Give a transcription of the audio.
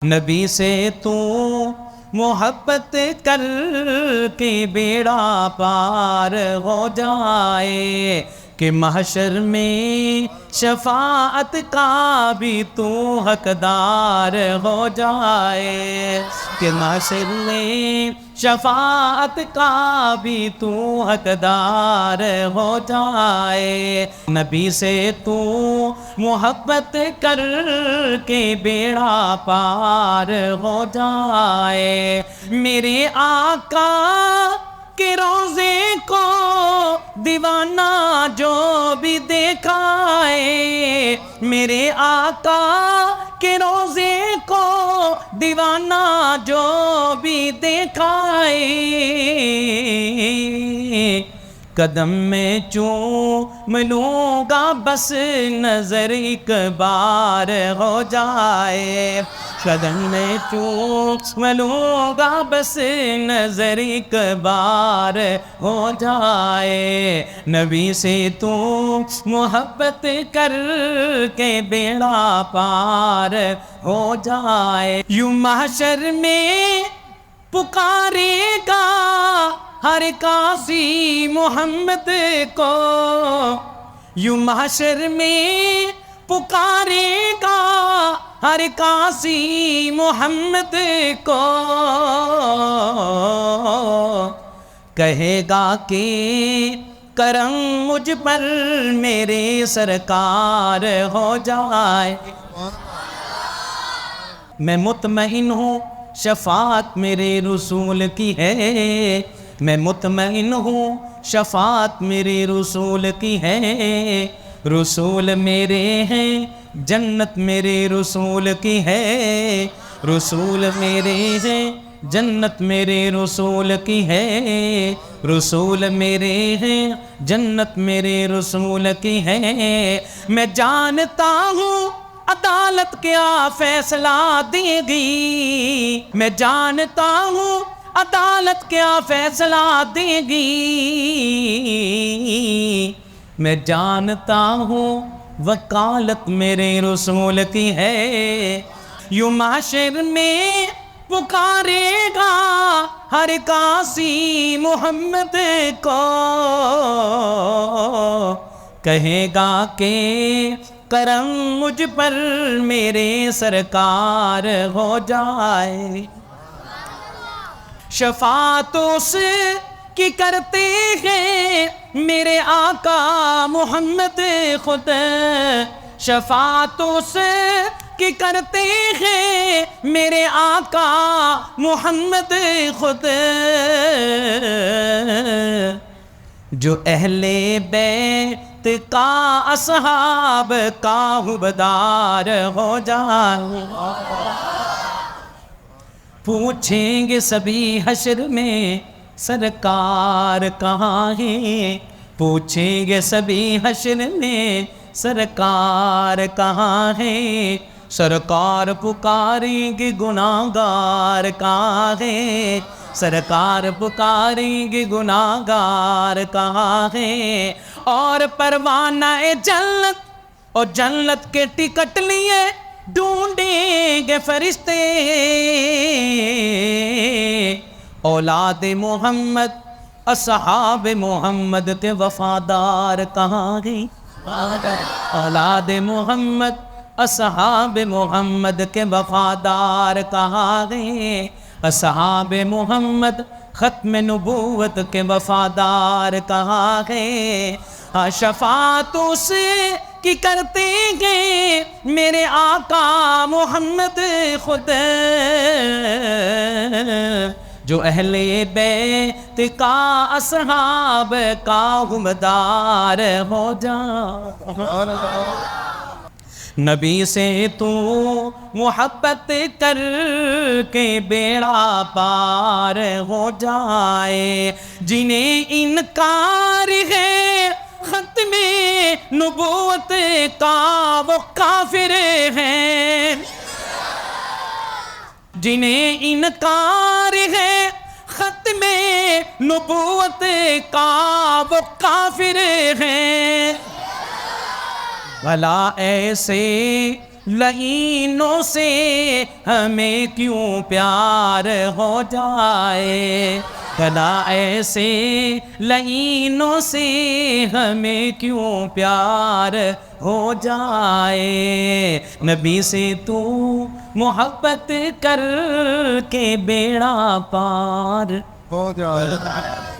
نبی سے تو محبت کر کے بیڑا پار ہو جائے کہ محشر میں شفاعت کا بھی تو حقدار ہو جائے، کہ محشر میں شفاعت کا بھی تو حقدار ہو جائے۔ نبی سے تو محبت کر کے بیڑا پار ہو جائے، میرے آقا کے روضے کو دیوانہ جو بھی دیکھائے، میرے آقا کے روضے کو دیوانہ جو بھی دیکھائے، قدم میں چوم لوں گا بس نظر ایک بار ہو جائے، قدم میں چوم لوں گا بس نظر ایک بار ہو جائے۔ نبی سے تو محبت کر کے بیڑا پار ہو جائے، یوں محشر میں پکارے گا ہر قاصی محمد کو، یوں محشر میں پکارے گا ہر قاصی محمد کو، کہے گا کہ کرم مجھ پر میرے سرکار ہو جائے، میں مطمئن ہوں شفاعت میرے رسول کی ہے، میں مطمئن ہوں شفاعت میرے رسول کی ہے، رسول میرے ہیں جنت میرے رسول کی ہے، رسول میرے ہیں جنت میرے رسول کی ہے، رسول میرے ہیں جنت میرے رسول کی ہے، میں جانتا ہوں عدالت کیا فیصلہ دے گی، میں جانتا ہوں عدالت کیا فیصلہ دے گی، میں جانتا ہوں وکالت میرے رسول کی ہے، یوں محشر میں پکارے گا ہر قاصی محمد کو، کہے گا کہ کرم مجھ پر میرے سرکار ہو جائے، شفاعت اس کی کرتے ہیں میرے آقا محمد خود، شفاعت اس کی کرتے ہیں میرے آقا محمد خود، جو اہل بیت کا اصحاب کا حبدار ہو جائے، پوچھیں گے سبھی حشر میں سرکار کہاں ہے، پوچھیں گے سبھی حشر میں سرکار کہاں ہے، سرکار پکاریں گے گناہگار کہاں ہے، سرکار پکاریں گے گناہگار کہاں ہے، اور پروانہ جنت اور جنت کے ٹکٹ لیے ڈھونڈیں گے فرشتے، اولاد محمد اصحاب محمد کے وفادار کہاں گئی، اولاد محمد اصحاب محمد کے وفادار کہاں گئے، اصحاب محمد ختم نبوت کے وفادار کہاں گئے، شفاعت اس کی کرتے گے میرے آقا محمد خود، جو اہل بیت کا اصحاب کا حمدار ہو جائے، نبی سے تو محبت کر کے بیڑا پار ہو جائے، جنہیں انکار ہے ختم نبوت کا وہ کافر ہیں، جنہیں انکار ہے ختم نبوت کا وہ کافر ہیں، بھلا ایسے لعینوں سے ہمیں کیوں پیار ہو جائے، خدا ایسے لعینوں سے ہمیں کیوں پیار ہو جائے، نبی سے تو محبت کر کے بیڑا پار ہو جائے۔